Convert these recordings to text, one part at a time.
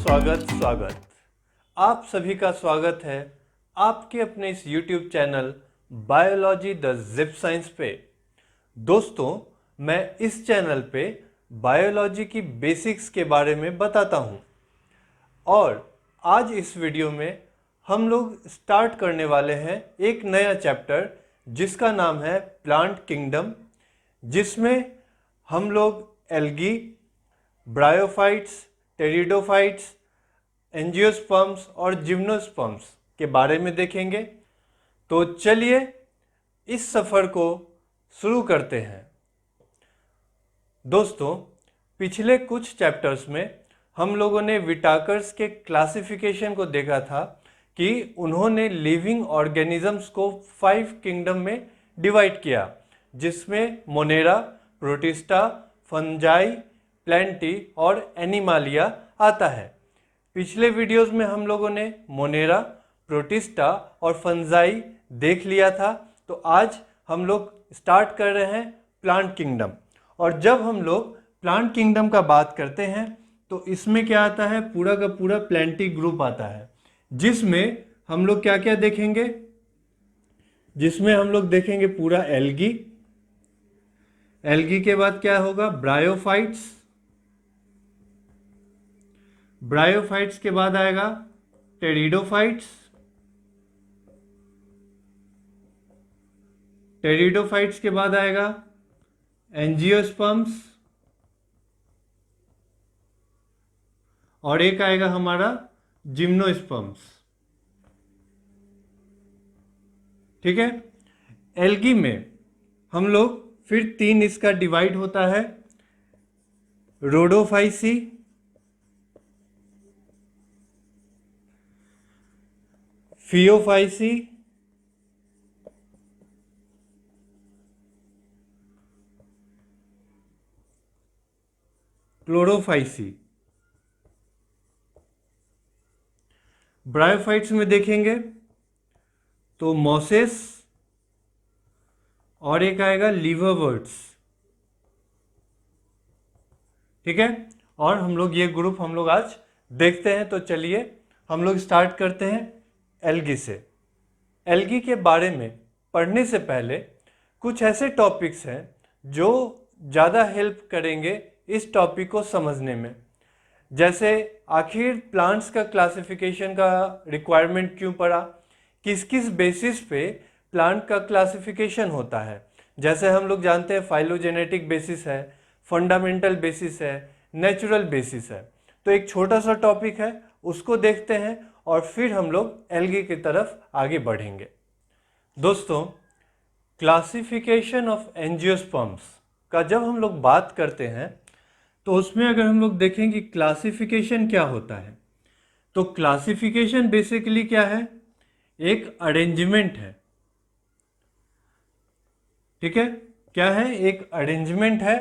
स्वागत। आप सभी का स्वागत है आपके अपने इस YouTube channel biology the zip science पे। दोस्तों, मैं इस चैनल पे बायोलॉजी की बेसिक्स के बारे में बताता हूँ और आज इस वीडियो में हम लोग स्टार्ट करने वाले हैं एक नया चैप्टर जिसका नाम है प्लांट किंगडम, जिसमें हम लोग एल्गी, ब्रायोफाइट्स, टेरिडोफाइट्स, एंजियोस्पर्म्स और जिम्नोस्पर्म्स के बारे में देखेंगे। तो चलिए इस सफ़र को शुरू करते हैं। दोस्तों, पिछले कुछ चैप्टर्स में हम लोगों ने विटाकर्स के क्लासिफिकेशन को देखा था कि उन्होंने लिविंग ऑर्गेनिजम्स को 5 किंगडम में डिवाइड किया, जिसमें मोनेरा, प्रोटिस्टा, फंजाई, प्लेंटी और एनिमालिया आता है। पिछले वीडियोस में हम लोगों ने मोनेरा, प्रोटिस्टा और फंजाई देख लिया था। तो आज हम लोग स्टार्ट कर रहे हैं प्लांट किंगडम। और जब हम लोग प्लांट किंगडम का बात करते हैं तो इसमें क्या आता है, पूरा का पूरा प्लेंटी ग्रुप आता है, जिसमें हम लोग क्या क्या देखेंगे, जिसमें हम लोग देखेंगे पूरा एल्गी। एल्गी के बाद क्या होगा, ब्रायोफाइट्स। ब्रायोफाइट्स के बाद आएगा टेरिडोफाइट्स। टेरिडोफाइट्स के बाद आएगा एंजियोस्पर्म्स और एक आएगा हमारा जिम्नोस्पर्म्स। ठीक है। एल्गी में हम लोग फिर 3 इसका डिवाइड होता है, रोडोफाइसी, फियोफाइसी, क्लोरोफाइसी। ब्रायोफाइट्स में देखेंगे तो मॉसेस और एक आएगा लीवरवर्ट्स। ठीक है। और हम लोग ये ग्रुप हम लोग आज देखते हैं। तो चलिए हम लोग स्टार्ट करते हैं एल्गी से। एल्गी के बारे में पढ़ने से पहले कुछ ऐसे टॉपिक्स हैं जो ज़्यादा हेल्प करेंगे इस टॉपिक को समझने में। जैसे आखिर प्लांट्स का क्लासिफिकेशन का रिक्वायरमेंट क्यों पड़ा, किस किस बेसिस पे प्लांट का क्लासिफिकेशन होता है। जैसे हम लोग जानते हैं फाइलोजेनेटिक बेसिस है, फंडामेंटल बेसिस है, नेचुरल बेसिस है। तो एक छोटा सा टॉपिक है, उसको देखते हैं और फिर हम लोग एल्गी की तरफ आगे बढ़ेंगे। दोस्तों, क्लासिफिकेशन ऑफ एंजियोस्पर्म्स का जब हम लोग बात करते हैं तो उसमें अगर हम लोग देखें कि क्लासिफिकेशन क्या होता है, तो क्लासिफिकेशन बेसिकली क्या है, एक अरेंजमेंट है। ठीक है। क्या है, एक अरेंजमेंट है।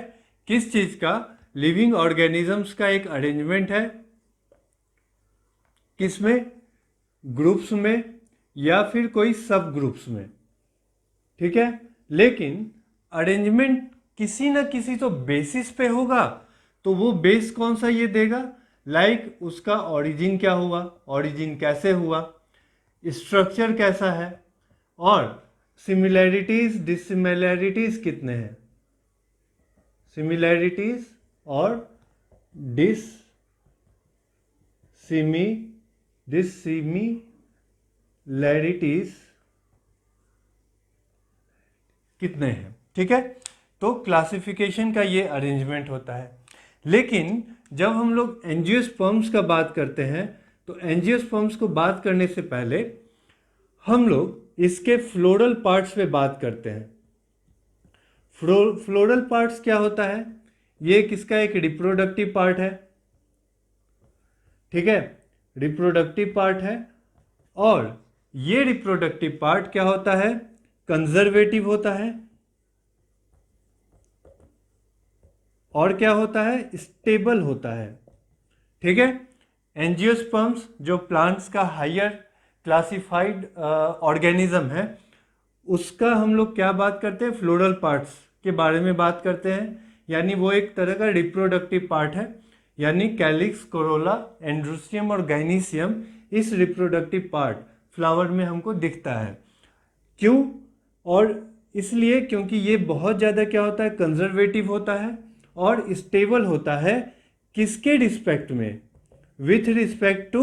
किस चीज का, लिविंग ऑर्गेनिजम्स का एक अरेंजमेंट है। किसमें, ग्रुप्स में या फिर कोई सब ग्रुप्स में। ठीक है। लेकिन अरेंजमेंट किसी ना किसी तो बेसिस पे होगा। तो वो बेस कौन सा ये देगा, लाइक उसका ओरिजिन क्या हुआ, ओरिजिन कैसे हुआ, स्ट्रक्चर कैसा है, और सिमिलैरिटीज डिसिमिलैरिटीज कितने हैं, सिमिलैरिटीज और डिसिमिलैरिटीज कितने हैं। ठीक है। तो क्लासिफिकेशन का ये अरेंजमेंट होता है। लेकिन जब हम लोग एंजियोस्पर्म्स का बात करते हैं तो एंजियोस्पर्म्स को बात करने से पहले हम लोग इसके फ्लोरल पार्ट्स पे बात करते हैं। फ्लोरल पार्ट्स क्या होता है, ये किसका एक रिप्रोडक्टिव पार्ट है। ठीक है, रिप्रोडक्टिव पार्ट है। और ये रिप्रोडक्टिव पार्ट क्या होता है, कंजर्वेटिव होता है। और क्या होता है, स्टेबल होता है। ठीक है। एंजियोस्पर्म्स जो प्लांट्स का हायर क्लासिफाइड ऑर्गेनिज्म है, उसका हम लोग क्या बात करते हैं, फ्लोरल पार्ट्स के बारे में बात करते हैं। यानी वो एक तरह का रिप्रोडक्टिव पार्ट है। यानी कैलिक्स, कोरोला, एंड्रोसियम और गाइनीसियम, इस रिप्रोडक्टिव पार्ट फ्लावर में हमको दिखता है। क्यों? और इसलिए क्योंकि ये बहुत ज़्यादा क्या होता है, कंजर्वेटिव होता है और स्टेबल होता है। किसके रिस्पेक्ट में? With respect to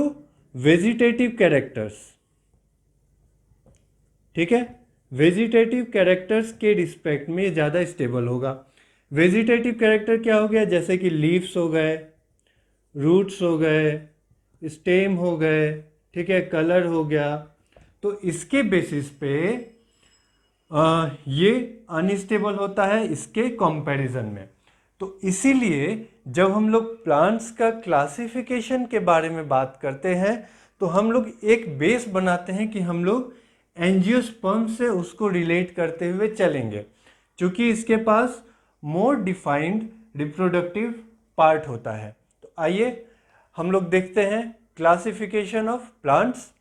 vegetative characters. ठीक है, वेजिटेटिव कैरेक्टर्स के रिस्पेक्ट में ज़्यादा स्टेबल होगा। वेजिटेटिव कैरेक्टर क्या हो गया? जैसे कि लीव्स हो गए, रूट्स हो गए, स्टेम हो गए, ठीक है, कलर हो गया। तो इसके बेसिस पे ये अनस्टेबल होता है इसके कंपैरिजन में। तो इसीलिए जब हम लोग प्लांट्स का क्लासिफिकेशन के बारे में बात करते हैं तो हम लोग एक बेस बनाते हैं कि हम लोग एंजियोस्पर्म से उसको रिलेट करते हुए चलेंगे, क्योंकि इसके पास मोर डिफाइंड रिप्रोडक्टिव पार्ट होता है। तो आइए हम लोग देखते हैं क्लासिफिकेशन ऑफ प्लांट्स,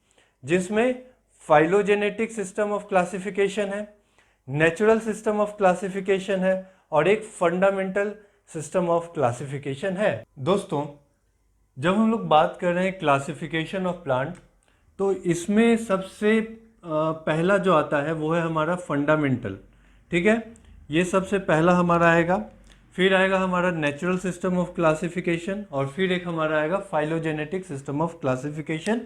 जिसमें फाइलोजेनेटिक सिस्टम ऑफ क्लासिफिकेशन है, नेचुरल सिस्टम ऑफ क्लासिफिकेशन है और एक फंडामेंटल सिस्टम ऑफ क्लासिफिकेशन है। दोस्तों, जब हम लोग बात कर रहे हैं क्लासिफिकेशन ऑफ प्लांट, तो इसमें सबसे पहला जो आता है वो है हमारा फंडामेंटल। ठीक है, ये सबसे पहला हमारा आएगा। फिर आएगा हमारा नेचुरल सिस्टम ऑफ क्लासिफिकेशन और फिर एक हमारा आएगा फाइलोजेनेटिक सिस्टम ऑफ क्लासिफिकेशन।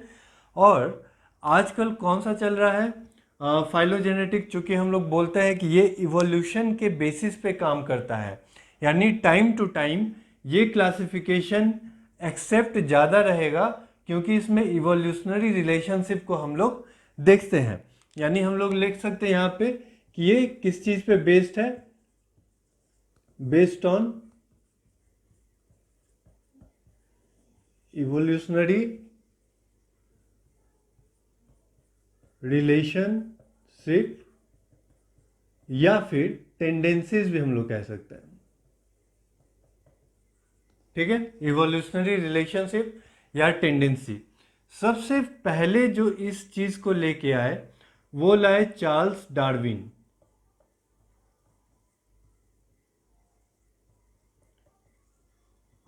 और आजकल कौन सा चल रहा है? फाइलोजेनेटिक, चूँकि हम लोग बोलते हैं कि ये इवोल्यूशन के बेसिस पे काम करता है, यानी टाइम टू टाइम ये क्लासिफिकेशन एक्सेप्ट ज़्यादा रहेगा, क्योंकि इसमें इवोल्यूशनरी रिलेशनशिप को हम लोग देखते हैं। यानी हम लोग लिख सकते हैं यहाँ पे कि ये किस चीज़ पे बेस्ड है? बेस्ड ऑन इवोल्यूशनरी रिलेशनशिप या फिर टेंडेंसीज भी हम लोग कह सकते हैं। ठीक है, इवोल्यूशनरी रिलेशनशिप या टेंडेंसी। सबसे पहले जो इस चीज को लेके आए वो लाए चार्ल्स डार्विन।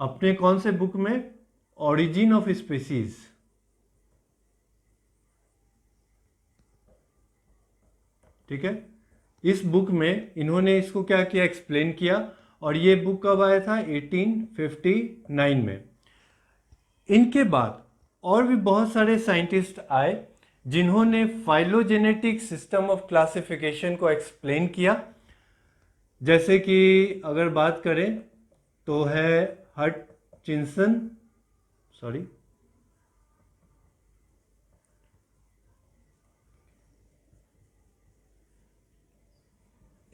अपने कौन से बुक में? Origin of species. ठीक है, इस बुक में इन्होंने इसको क्या किया? एक्सप्लेन किया। और ये बुक कब आया था? 1859 में। इनके बाद और भी बहुत सारे साइंटिस्ट आए जिन्होंने फाइलोजेनेटिक सिस्टम ऑफ क्लासिफिकेशन को एक्सप्लेन किया। जैसे कि अगर बात करें तो है हटचिंसन, सॉरी,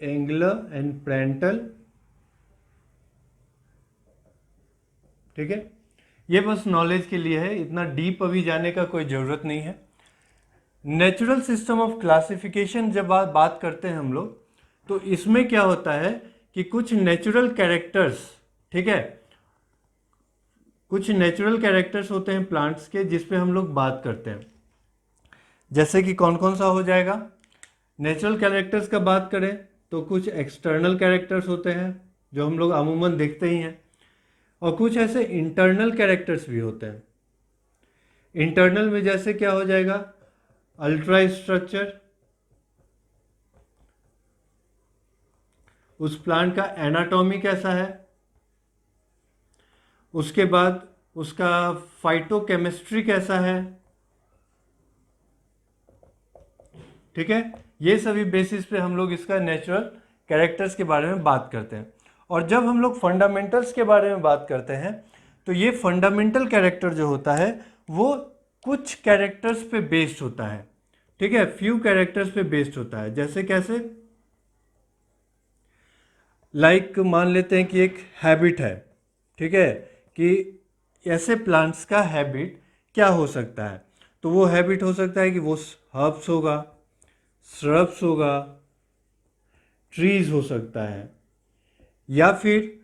एंगलर एंड प्रेंटल। ठीक है, ये बस नॉलेज के लिए है, इतना डीप अभी जाने का कोई ज़रूरत नहीं है। नेचुरल सिस्टम ऑफ क्लासिफिकेशन जब बात करते हैं हम लोग, तो इसमें क्या होता है कि कुछ नेचुरल कैरेक्टर्स, ठीक है, कुछ नेचुरल कैरेक्टर्स होते हैं प्लांट्स के जिस पे हम लोग बात करते हैं। जैसे कि कौन कौन सा हो जाएगा? नेचुरल कैरेक्टर्स का बात करें तो कुछ एक्सटर्नल कैरेक्टर्स होते हैं जो हम लोग अमूमन देखते ही हैं, और कुछ ऐसे इंटरनल कैरेक्टर्स भी होते हैं। इंटरनल में जैसे क्या हो जाएगा? अल्ट्रा स्ट्रक्चर, उस प्लांट का एनाटॉमी कैसा है, उसके बाद उसका फाइटोकेमिस्ट्री कैसा है। ठीक है, ये सभी बेसिस पे हम लोग इसका नेचुरल कैरेक्टर्स के बारे में बात करते हैं। और जब हम लोग फंडामेंटल्स के बारे में बात करते हैं तो ये फंडामेंटल कैरेक्टर जो होता है वो कुछ कैरेक्टर्स पे बेस्ड होता है। ठीक है, फ्यू कैरेक्टर्स पे बेस्ड होता है। जैसे कैसे? लाइक मान लेते हैं कि एक हैबिट है, ठीक है, कि ऐसे प्लांट्स का हैबिट क्या हो सकता है? तो वो हैबिट हो सकता है कि वो हर्ब्स होगा, श्रब्स होगा, ट्रीज हो सकता है, या फिर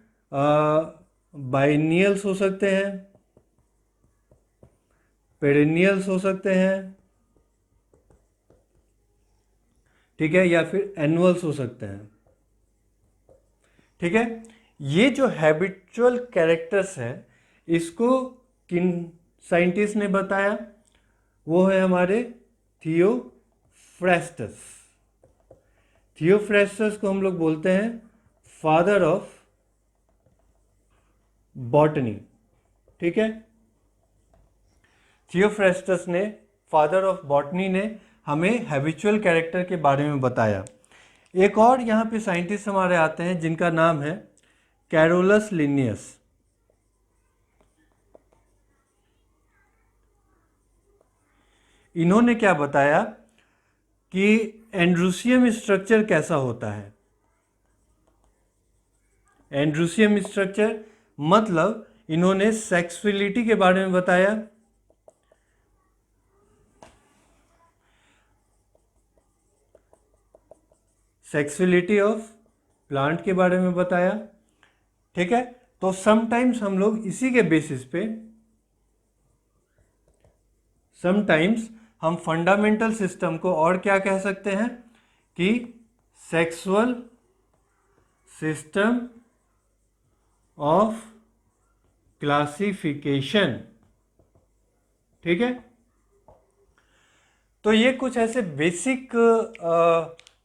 बाइनियल्स हो सकते हैं, पेरेनियल्स हो सकते हैं, ठीक है, या फिर एनुअल्स हो सकते हैं। ठीक है, ये जो हैबिचुअल कैरेक्टर्स हैं इसको किन साइंटिस्ट ने बताया? वो है हमारे थियोफ्रेस्टस। थियोफ्रेस्टस को हम लोग बोलते हैं फादर ऑफ बॉटनी। ठीक है, थियोफ्रेस्टस ने, फादर ऑफ बॉटनी ने हमें हैबिचुअल कैरेक्टर के बारे में बताया। एक और यहाँ पे साइंटिस्ट हमारे आते हैं जिनका नाम है कैरोलस लिनियस। इन्होंने क्या बताया कि एंड्रूसियम स्ट्रक्चर कैसा होता है। एंड्रूसियम स्ट्रक्चर मतलब इन्होंने सेक्सुअलिटी के बारे में बताया, सेक्सुअलिटी ऑफ प्लांट के बारे में बताया। ठीक है, तो समटाइम्स हम लोग इसी के बेसिस पे समटाइम्स हम फंडामेंटल सिस्टम को और क्या कह सकते हैं कि सेक्सुअल सिस्टम ऑफ क्लासिफिकेशन। ठीक है, तो ये कुछ ऐसे बेसिक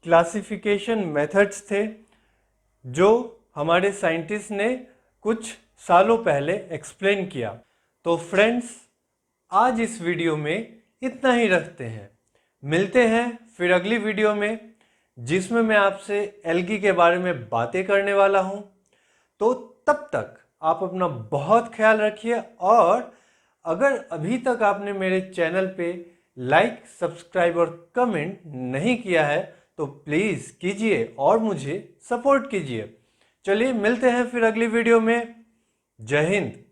क्लासिफिकेशन मेथड्स थे जो हमारे साइंटिस्ट ने कुछ सालों पहले एक्सप्लेन किया। तो फ्रेंड्स, आज इस वीडियो में इतना ही रखते हैं। मिलते हैं फिर अगली वीडियो में, जिसमें मैं आपसे एल्गी के बारे में बातें करने वाला हूं। तो तब तक आप अपना बहुत ख्याल रखिए, और अगर अभी तक आपने मेरे चैनल पे लाइक, सब्सक्राइब और कमेंट नहीं किया है तो प्लीज़ कीजिए और मुझे सपोर्ट कीजिए। चलिए मिलते हैं फिर अगली वीडियो में। जय हिंद।